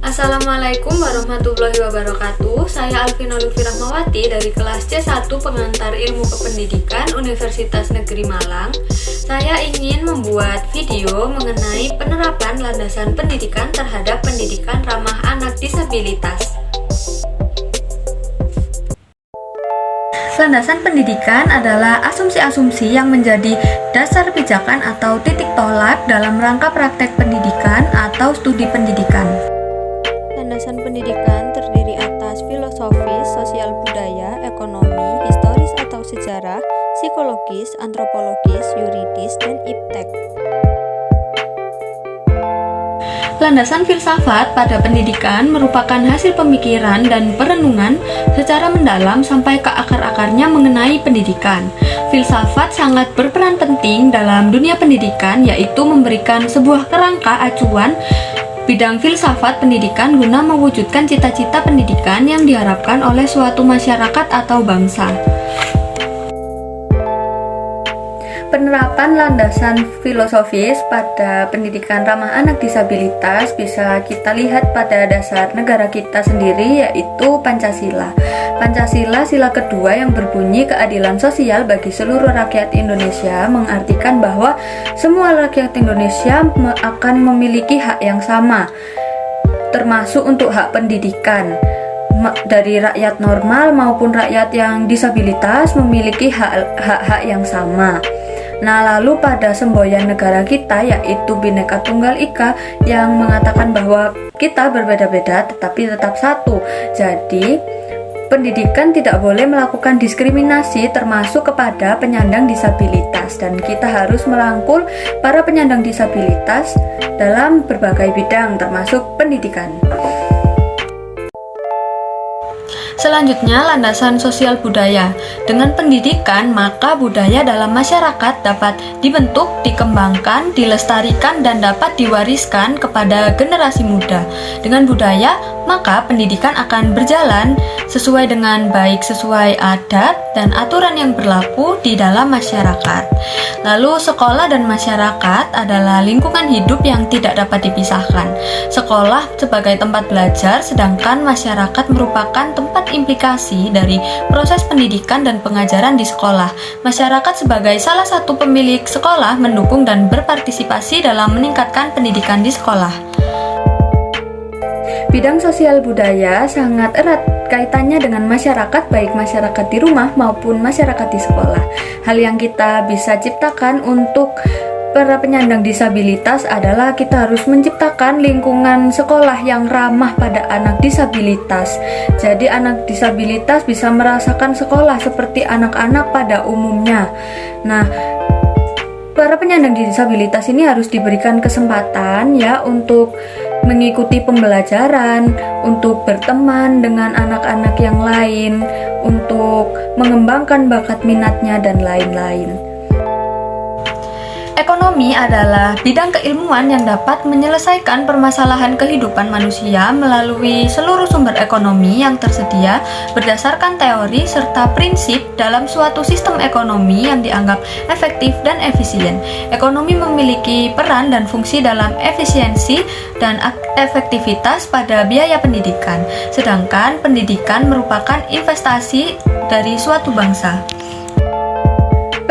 Assalamualaikum warahmatullahi wabarakatuh. Saya Alvina Lutfi Rahmawati dari kelas C1 Pengantar Ilmu Kependidikan Universitas Negeri Malang. Saya ingin membuat video mengenai penerapan landasan pendidikan terhadap pendidikan ramah anak disabilitas. Landasan pendidikan adalah asumsi-asumsi yang menjadi dasar pijakan atau titik tolak dalam rangka praktek pendidikan atau studi pendidikan. Landasan pendidikan terdiri atas filosofis, sosial budaya, ekonomi, historis atau sejarah, psikologis, antropologis, yuridis, dan iptek. Landasan filsafat pada pendidikan merupakan hasil pemikiran dan perenungan secara mendalam sampai ke akar-akarnya mengenai pendidikan. Filsafat sangat berperan penting dalam dunia pendidikan, yaitu memberikan sebuah kerangka acuan bidang filsafat pendidikan guna mewujudkan cita-cita pendidikan yang diharapkan oleh suatu masyarakat atau bangsa. Penerapan landasan filosofis pada pendidikan ramah anak disabilitas bisa kita lihat pada dasar negara kita sendiri, yaitu Pancasila. Pancasila, sila kedua yang berbunyi keadilan sosial bagi seluruh rakyat Indonesia, mengartikan bahwa semua rakyat Indonesia akan memiliki hak yang sama, termasuk untuk hak pendidikan. Dari rakyat normal maupun rakyat yang disabilitas memiliki hak-hak yang sama. Nah, lalu pada semboyan negara kita, yaitu Bhinneka Tunggal Ika, yang mengatakan bahwa kita berbeda-beda tetapi tetap satu. Jadi, pendidikan tidak boleh melakukan diskriminasi termasuk kepada penyandang disabilitas, dan kita harus merangkul para penyandang disabilitas dalam berbagai bidang termasuk pendidikan. Selanjutnya, landasan sosial budaya. Dengan pendidikan, maka budaya dalam masyarakat dapat dibentuk, dikembangkan, dilestarikan, dan dapat diwariskan kepada generasi muda. Dengan budaya, maka pendidikan akan berjalan sesuai dengan baik sesuai adat dan aturan yang berlaku di dalam masyarakat. Lalu, sekolah dan masyarakat adalah lingkungan hidup yang tidak dapat dipisahkan. Sekolah sebagai tempat belajar, sedangkan masyarakat merupakan tempat implikasi dari proses pendidikan dan pengajaran di sekolah. Masyarakat sebagai salah satu pemilik sekolah mendukung dan berpartisipasi dalam meningkatkan pendidikan di sekolah. Bidang sosial budaya sangat erat kaitannya dengan masyarakat, baik masyarakat di rumah maupun masyarakat di sekolah. Hal yang kita bisa ciptakan untuk para penyandang disabilitas adalah kita harus menciptakan lingkungan sekolah yang ramah pada anak disabilitas. Jadi anak disabilitas bisa merasakan sekolah seperti anak-anak pada umumnya. Nah, para penyandang disabilitas ini harus diberikan kesempatan ya untuk mengikuti pembelajaran, untuk berteman dengan anak-anak yang lain, untuk mengembangkan bakat minatnya dan lain-lain. Ekonomi adalah bidang keilmuan yang dapat menyelesaikan permasalahan kehidupan manusia melalui seluruh sumber ekonomi yang tersedia berdasarkan teori serta prinsip dalam suatu sistem ekonomi yang dianggap efektif dan efisien. Ekonomi memiliki peran dan fungsi dalam efisiensi dan efektivitas pada biaya pendidikan, sedangkan pendidikan merupakan investasi dari suatu bangsa.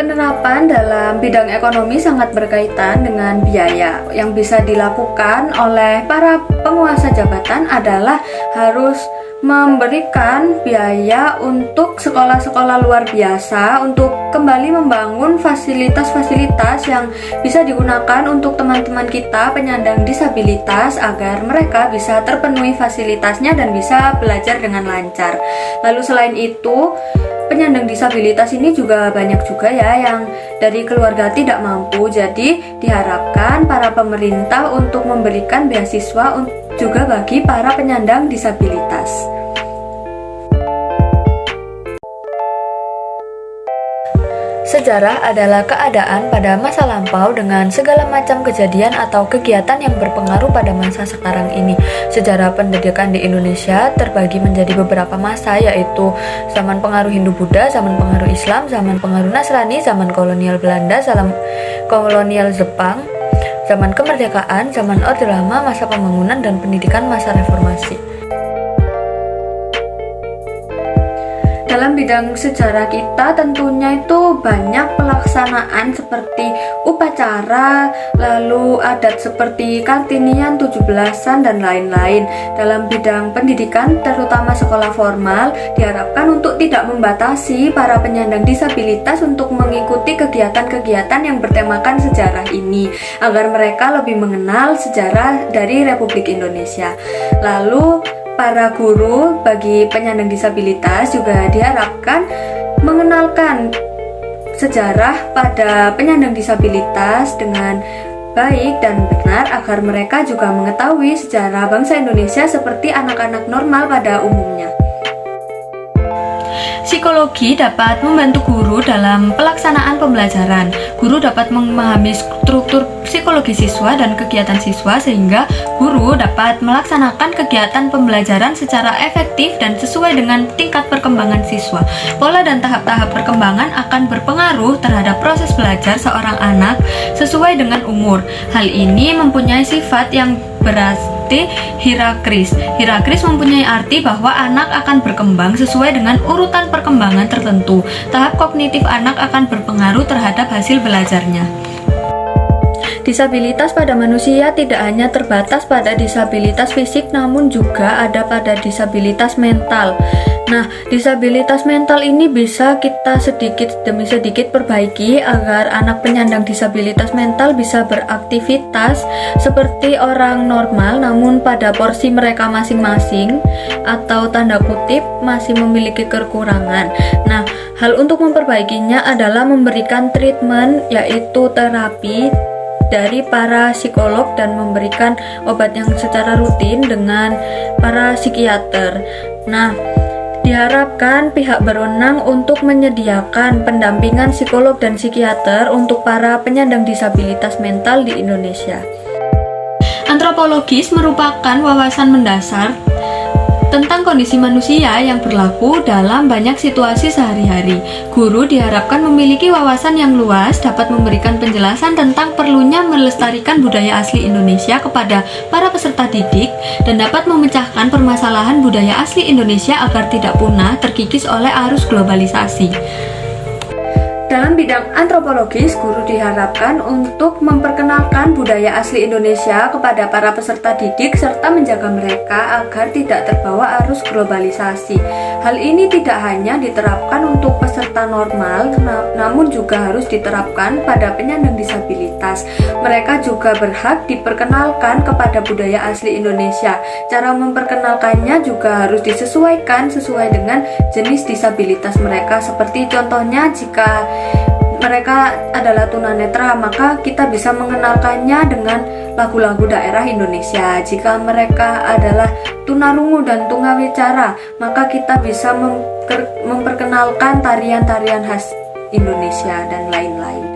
Penerapan dalam bidang ekonomi sangat berkaitan dengan biaya. Yang bisa dilakukan oleh para penguasa jabatan adalah harus memberikan biaya untuk sekolah-sekolah luar biasa untuk kembali membangun fasilitas-fasilitas yang bisa digunakan untuk teman-teman kita penyandang disabilitas agar mereka bisa terpenuhi fasilitasnya dan bisa belajar dengan lancar. Lalu selain itu, penyandang disabilitas ini juga banyak juga ya yang dari keluarga tidak mampu. Jadi diharapkan para pemerintah untuk memberikan beasiswa juga bagi para penyandang disabilitas. Sejarah adalah keadaan pada masa lampau dengan segala macam kejadian atau kegiatan yang berpengaruh pada masa sekarang ini. Sejarah pendidikan di Indonesia terbagi menjadi beberapa masa, yaitu zaman pengaruh Hindu-Buddha, zaman pengaruh Islam, zaman pengaruh Nasrani, zaman kolonial Belanda, zaman kolonial Jepang, zaman kemerdekaan, zaman Orde Lama, masa pembangunan, dan pendidikan masa reformasi. Dalam bidang sejarah kita tentunya itu banyak pelaksanaan seperti upacara, lalu adat seperti Kartinian, 17-an, dan lain-lain. Dalam bidang pendidikan, terutama sekolah formal, diharapkan untuk tidak membatasi para penyandang disabilitas untuk mengikuti kegiatan-kegiatan yang bertemakan sejarah ini, agar mereka lebih mengenal sejarah dari Republik Indonesia. Lalu para guru bagi penyandang disabilitas juga diharapkan mengenalkan sejarah pada penyandang disabilitas dengan baik dan benar agar mereka juga mengetahui sejarah bangsa Indonesia seperti anak-anak normal pada umumnya. Psikologi dapat membantu guru dalam pelaksanaan pembelajaran. Guru dapat memahami struktur psikologi siswa dan kegiatan siswa sehingga guru dapat melaksanakan kegiatan pembelajaran secara efektif dan sesuai dengan tingkat perkembangan siswa. Pola dan tahap-tahap perkembangan akan berpengaruh terhadap proses belajar seorang anak sesuai dengan umur. Hal ini mempunyai sifat yang berarti hierarkis. Hierarkis mempunyai arti bahwa anak akan berkembang sesuai dengan urutan perkembangan tertentu. Tahap kognitif anak akan berpengaruh terhadap hasil belajarnya. Disabilitas pada manusia tidak hanya terbatas pada disabilitas fisik, namun juga ada pada disabilitas mental. Nah, disabilitas mental ini bisa kita sedikit demi sedikit perbaiki agar anak penyandang disabilitas mental bisa beraktivitas seperti orang normal, namun pada porsi mereka masing-masing atau tanda kutip masih memiliki kekurangan. Nah, hal untuk memperbaikinya adalah memberikan treatment, yaitu terapi dari para psikolog dan memberikan obat yang secara rutin dengan para psikiater. Nah, diharapkan pihak berwenang untuk menyediakan pendampingan psikolog dan psikiater untuk para penyandang disabilitas mental di Indonesia. Antropologis merupakan wawasan mendasar tentang kondisi manusia yang berlaku dalam banyak situasi sehari-hari. Guru diharapkan memiliki wawasan yang luas, dapat memberikan penjelasan tentang perlunya melestarikan budaya asli Indonesia kepada para peserta didik, dan dapat memecahkan permasalahan budaya asli Indonesia agar tidak punah terkikis oleh arus globalisasi. Dalam bidang antropologis, guru diharapkan untuk memperkenalkan budaya asli Indonesia kepada para peserta didik serta menjaga mereka agar tidak terbawa arus globalisasi. Hal ini tidak hanya diterapkan untuk peserta normal, namun juga harus diterapkan pada penyandang disabilitas. Mereka juga berhak diperkenalkan kepada budaya asli Indonesia. Cara memperkenalkannya juga harus disesuaikan sesuai dengan jenis disabilitas mereka. Seperti contohnya, jika mereka adalah tunanetra, maka kita bisa mengenalkannya dengan lagu-lagu daerah Indonesia. Jika mereka adalah tunarungu dan tunggawicara, maka kita bisa memperkenalkan tarian-tarian khas Indonesia dan lain-lain.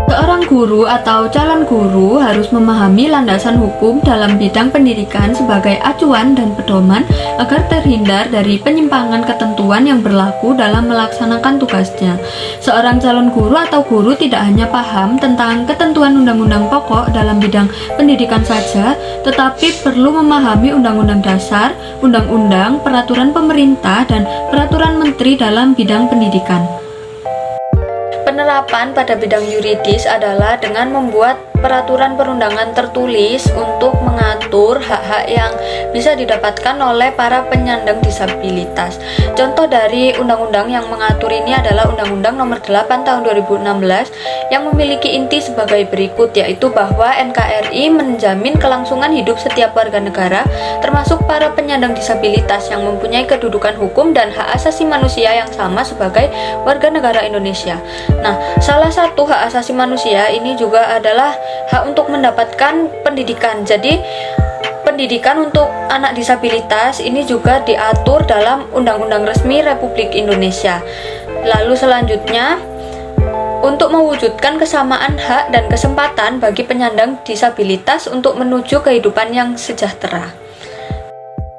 Seorang guru atau calon guru harus memahami landasan hukum dalam bidang pendidikan sebagai acuan dan pedoman agar terhindar dari penyimpangan ketentuan yang berlaku dalam melaksanakan tugasnya. Seorang calon guru atau guru tidak hanya paham tentang ketentuan undang-undang pokok dalam bidang pendidikan saja, tetapi perlu memahami undang-undang dasar, undang-undang, peraturan pemerintah, dan peraturan menteri dalam bidang pendidikan. Penerapan pada bidang yuridis adalah dengan membuat peraturan perundangan tertulis untuk mengatur hak-hak yang bisa didapatkan oleh para penyandang disabilitas. Contoh dari undang-undang yang mengatur ini adalah Undang-Undang Nomor 8 Tahun 2016 yang memiliki inti sebagai berikut, yaitu bahwa NKRI menjamin kelangsungan hidup setiap warga negara, termasuk para penyandang disabilitas yang mempunyai kedudukan hukum dan hak asasi manusia yang sama sebagai warga negara Indonesia. Nah, salah satu hak asasi manusia ini juga adalah hak untuk mendapatkan pendidikan. Jadi, pendidikan untuk anak disabilitas ini juga diatur dalam Undang-Undang Resmi Republik Indonesia. Lalu selanjutnya, untuk mewujudkan kesamaan hak dan kesempatan bagi penyandang disabilitas untuk menuju kehidupan yang sejahtera.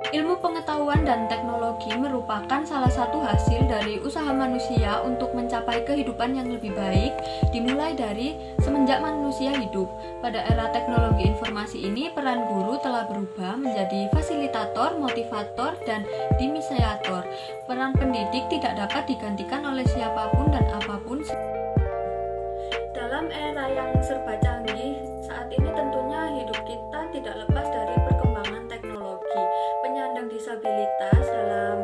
Ilmu pengetahuan dan teknologi merupakan salah satu hasil dari usaha manusia untuk mencapai kehidupan yang lebih baik, dimulai dari semenjak manusia hidup. Pada era teknologi informasi ini, peran guru telah berubah menjadi fasilitator, motivator, dan inisiator. Peran pendidik tidak dapat digantikan oleh siapapun dan apapun. Dalam era yang serba canggih saat ini, tentunya hidup kita tidak lepas dari perkembangan teknologi. Penyandang disabilitas dalam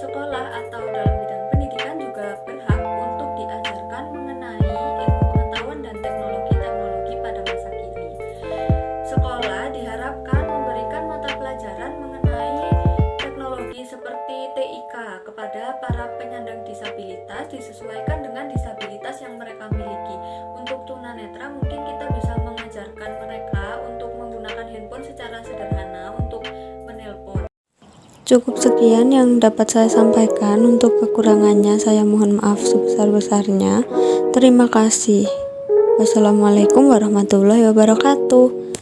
sekolah atau dalam bidang pendidikan juga berhak untuk diajarkan mengenai ilmu pengetahuan dan teknologi-teknologi pada masa kini. Sekolah diharapkan memberikan mata pelajaran mengenai teknologi seperti TIK kepada para penyandang disabilitas disesuaikan dengan disabilitas yang mereka miliki. Untuk tunanetra mungkin kita bisa mengajarkan mereka untuk menggunakan handphone secara sederhana untuk menelpon. Cukup sekian yang dapat saya sampaikan. Untuk kekurangannya saya mohon maaf sebesar-besarnya. Terima kasih. Wassalamualaikum warahmatullahi wabarakatuh.